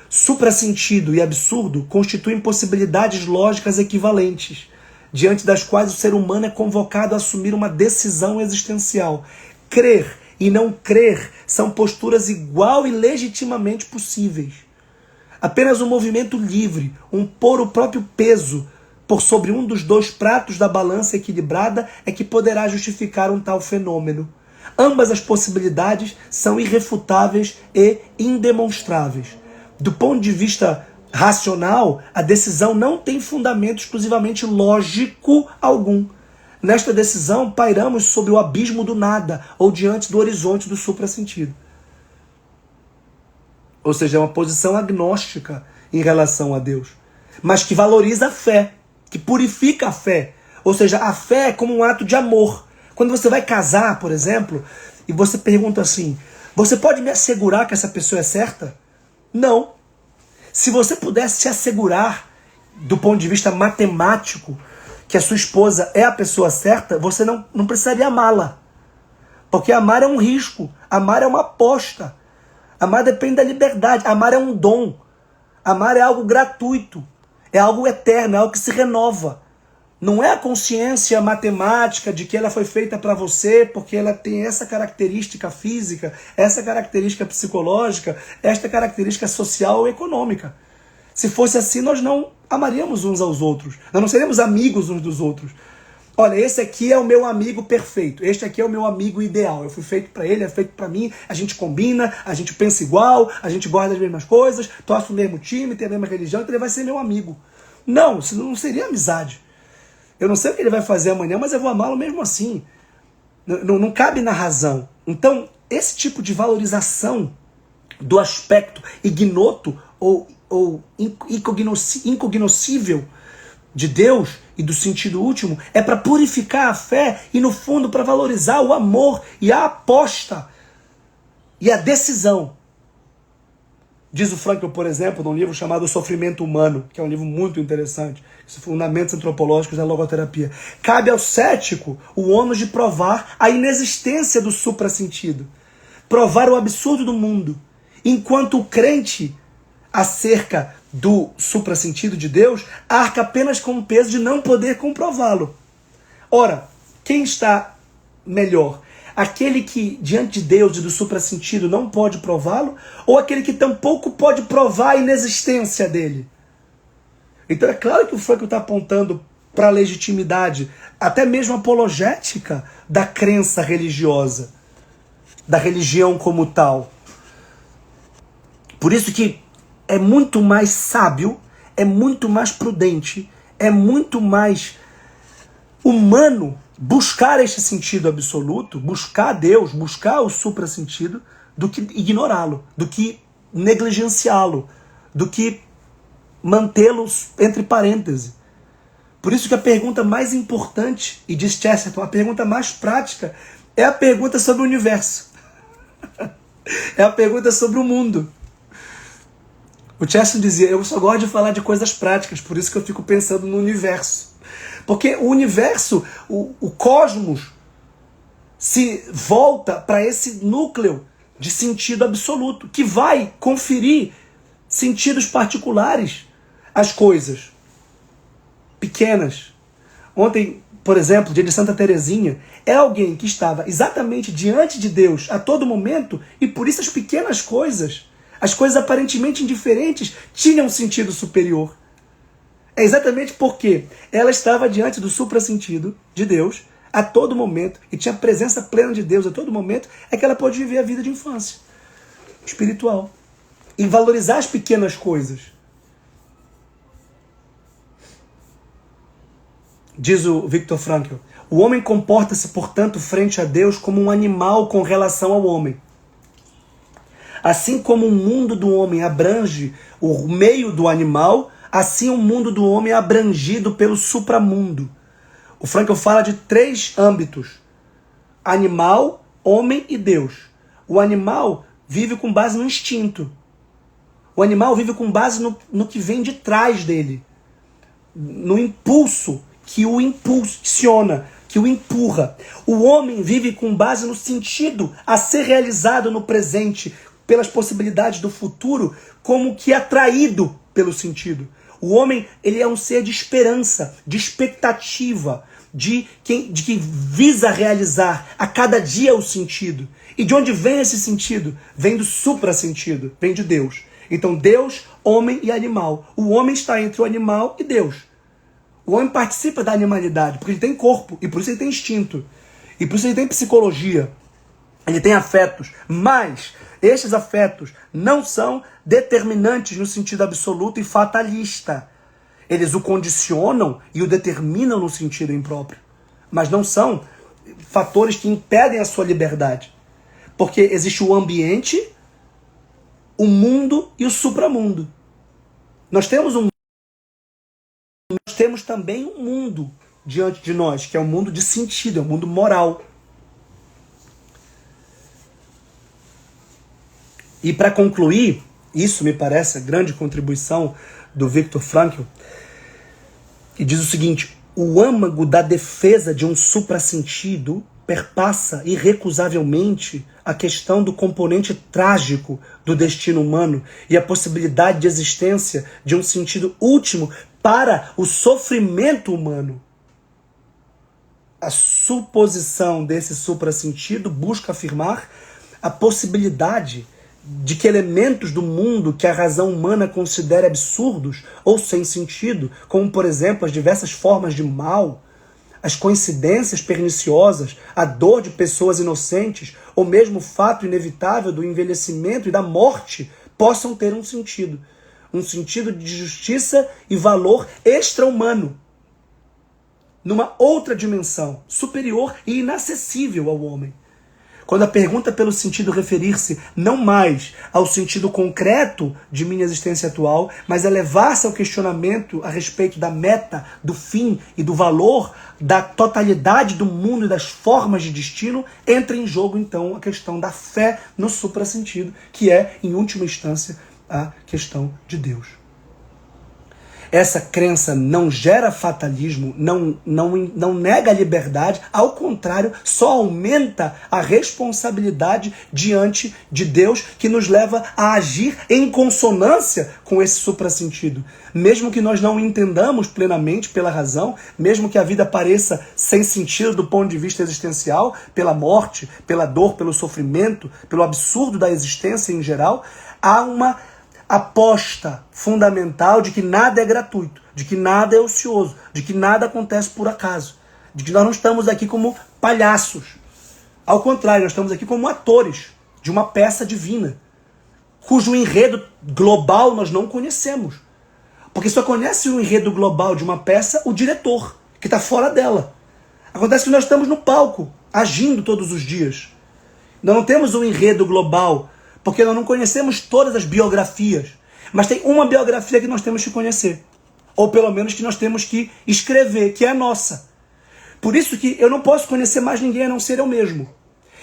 suprassentido e absurdo constituem possibilidades lógicas equivalentes, diante das quais o ser humano é convocado a assumir uma decisão existencial. Crer e não crer são posturas igual e legitimamente possíveis. Apenas um movimento livre, um pôr o próprio peso por sobre um dos 2 pratos da balança equilibrada é que poderá justificar um tal fenômeno. Ambas as possibilidades são irrefutáveis e indemonstráveis. Do ponto de vista racional, a decisão não tem fundamento exclusivamente lógico algum. Nesta decisão, pairamos sobre o abismo do nada ou diante do horizonte do suprassentido. Ou seja, é uma posição agnóstica em relação a Deus, mas que valoriza a fé, que purifica a fé. Ou seja, a fé é como um ato de amor. Quando você vai casar, por exemplo, e você pergunta assim: você pode me assegurar que essa pessoa é certa? Não. Se você pudesse se assegurar, do ponto de vista matemático, que a sua esposa é a pessoa certa, você não precisaria amá-la. Porque amar é um risco, amar é uma aposta. Amar depende da liberdade, amar é um dom. Amar é algo gratuito, é algo eterno, é algo que se renova. Não é a consciência matemática de que ela foi feita para você porque ela tem essa característica física, essa característica psicológica, esta característica social ou econômica. Se fosse assim, nós não amaríamos uns aos outros. Nós não seríamos amigos uns dos outros. Olha, esse aqui é o meu amigo perfeito. Este aqui é o meu amigo ideal. Eu fui feito para ele, é feito para mim. A gente combina, a gente pensa igual, a gente gosta das mesmas coisas, torce o mesmo time, tem a mesma religião, então ele vai ser meu amigo. Não, isso não seria amizade. Eu não sei o que ele vai fazer amanhã, mas eu vou amá-lo mesmo assim. Não cabe na razão. Então, esse tipo de valorização do aspecto ignoto ou incognoscível de Deus e do sentido último é para purificar a fé e, no fundo, para valorizar o amor e a aposta e a decisão. Diz o Frankl, por exemplo, num livro chamado O Sofrimento Humano, que é um livro muito interessante, Fundamentos Antropológicos da Logoterapia: cabe ao cético o ônus de provar a inexistência do suprassentido, provar o absurdo do mundo, enquanto o crente, acerca do suprassentido de Deus, arca apenas com o peso de não poder comprová-lo. Ora, quem está melhor? Aquele que, diante de Deus e do suprassentido, não pode prová-lo? Ou aquele que tampouco pode provar a inexistência dele? Então é claro que o Frankl está apontando para a legitimidade, até mesmo apologética, da crença religiosa, da religião como tal. Por isso que é muito mais sábio, é muito mais prudente, é muito mais humano buscar este sentido absoluto, buscar Deus, buscar o suprassentido, do que ignorá-lo, do que negligenciá-lo, do que mantê-los entre parênteses. Por isso que a pergunta mais importante, e diz Chesterton, a pergunta mais prática, é a pergunta sobre o universo. É a pergunta sobre o mundo. O Chesterton dizia, eu só gosto de falar de coisas práticas, por isso que eu fico pensando no universo. Porque o universo, o cosmos, se volta para esse núcleo de sentido absoluto, que vai conferir sentidos particulares às coisas pequenas. Ontem, por exemplo, dia de Santa Teresinha, é alguém que estava exatamente diante de Deus a todo momento, e por isso as pequenas coisas, as coisas aparentemente indiferentes, tinham um sentido superior. É exatamente porque ela estava diante do suprassentido de Deus a todo momento, e tinha a presença plena de Deus a todo momento, é que ela pôde viver a vida de infância espiritual e valorizar as pequenas coisas. Diz o Viktor Frankl, o homem comporta-se, portanto, frente a Deus como um animal com relação ao homem. Assim como o mundo do homem abrange o meio do animal, assim o mundo do homem é abrangido pelo supramundo. O Frankl fala de 3 âmbitos: animal, homem e Deus. O animal vive com base no instinto. O animal vive com base no que vem de trás dele, no impulso que o impulsiona, que o empurra. O homem vive com base no sentido a ser realizado no presente, pelas possibilidades do futuro, como que atraído pelo sentido. O homem, ele é um ser de esperança, de expectativa, de que visa realizar a cada dia o sentido. E de onde vem esse sentido? Vem do suprassentido, vem de Deus. Então Deus, homem e animal. O homem está entre o animal e Deus. O homem participa da animalidade, porque ele tem corpo, e por isso ele tem instinto. E por isso ele tem psicologia. Ele tem afetos. Mas estes afetos não são determinantes no sentido absoluto e fatalista. Eles o condicionam e o determinam no sentido impróprio. Mas não são fatores que impedem a sua liberdade. Porque existe o ambiente, o mundo e o supramundo. Nós temos também um mundo diante de nós, que é um mundo de sentido, é um mundo moral. E para concluir, isso me parece a grande contribuição do Viktor Frankl, que diz o seguinte: o âmago da defesa de um suprassentido perpassa irrecusavelmente a questão do componente trágico do destino humano e a possibilidade de existência de um sentido último para o sofrimento humano. A suposição desse suprassentido busca afirmar a possibilidade de que elementos do mundo que a razão humana considera absurdos ou sem sentido, como, por exemplo, as diversas formas de mal, as coincidências perniciosas, a dor de pessoas inocentes, ou mesmo o fato inevitável do envelhecimento e da morte, possam ter um sentido de justiça e valor extra-humano, numa outra dimensão, superior e inacessível ao homem. Quando a pergunta pelo sentido referir-se não mais ao sentido concreto de minha existência atual, mas elevar-se ao questionamento a respeito da meta, do fim e do valor, da totalidade do mundo e das formas de destino, entra em jogo então a questão da fé no suprassentido, que é, em última instância, a questão de Deus. Essa crença não gera fatalismo, não nega a liberdade, ao contrário, só aumenta a responsabilidade diante de Deus, que nos leva a agir em consonância com esse suprassentido. Mesmo que nós não entendamos plenamente pela razão, mesmo que a vida pareça sem sentido do ponto de vista existencial, pela morte, pela dor, pelo sofrimento, pelo absurdo da existência em geral, há uma aposta fundamental de que nada é gratuito, de que nada é ocioso, de que nada acontece por acaso, de que nós não estamos aqui como palhaços. Ao contrário, nós estamos aqui como atores de uma peça divina, cujo enredo global nós não conhecemos. Porque só conhece o enredo global de uma peça o diretor, que está fora dela. Acontece que nós estamos no palco, agindo todos os dias. Nós não temos um enredo global, porque nós não conhecemos todas as biografias. Mas tem uma biografia que nós temos que conhecer. Ou pelo menos que nós temos que escrever, que é a nossa. Por isso que eu não posso conhecer mais ninguém a não ser eu mesmo.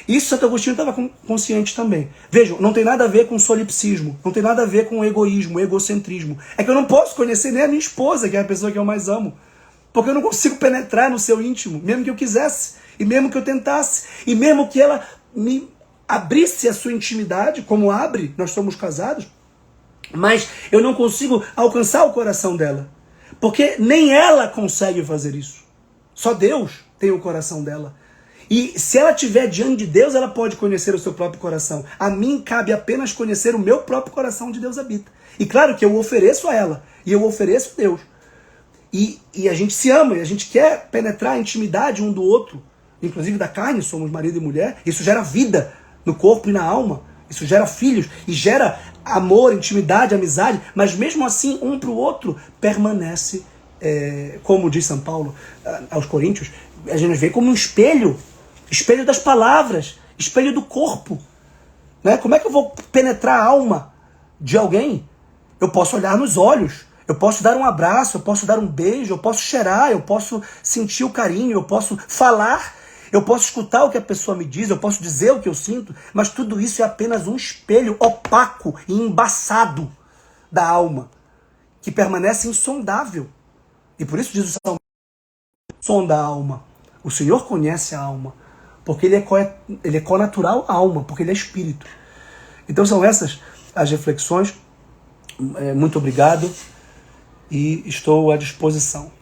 Isso Santo Agostinho estava consciente também. Vejam, não tem nada a ver com solipsismo, não tem nada a ver com egoísmo, egocentrismo. É que eu não posso conhecer nem a minha esposa, que é a pessoa que eu mais amo. Porque eu não consigo penetrar no seu íntimo, mesmo que eu quisesse, e mesmo que eu tentasse, e mesmo que ela me abrisse a sua intimidade, como abre, nós somos casados, mas eu não consigo alcançar o coração dela. Porque nem ela consegue fazer isso. Só Deus tem o coração dela. E se ela estiver diante de Deus, ela pode conhecer o seu próprio coração. A mim cabe apenas conhecer o meu próprio coração onde Deus habita. E claro que eu ofereço a ela, e eu ofereço a Deus. E a gente se ama, e a gente quer penetrar a intimidade um do outro. Inclusive da carne, somos marido e mulher. Isso gera vida no corpo e na alma. Isso gera filhos, e gera amor, intimidade, amizade. Mas mesmo assim, um para o outro permanece, como diz São Paulo aos Coríntios, a gente vê como um espelho. Espelho das palavras, espelho do corpo. Né? Como é que eu vou penetrar a alma de alguém? Eu posso olhar nos olhos, eu posso dar um abraço, eu posso dar um beijo, eu posso cheirar, eu posso sentir o carinho, eu posso falar, eu posso escutar o que a pessoa me diz, eu posso dizer o que eu sinto, mas tudo isso é apenas um espelho opaco e embaçado da alma, que permanece insondável. E por isso diz o Salmo, sonda a alma. O Senhor conhece a alma. Porque ele é connatural à alma, porque ele é espírito. Então são essas as reflexões. Muito obrigado e estou à disposição.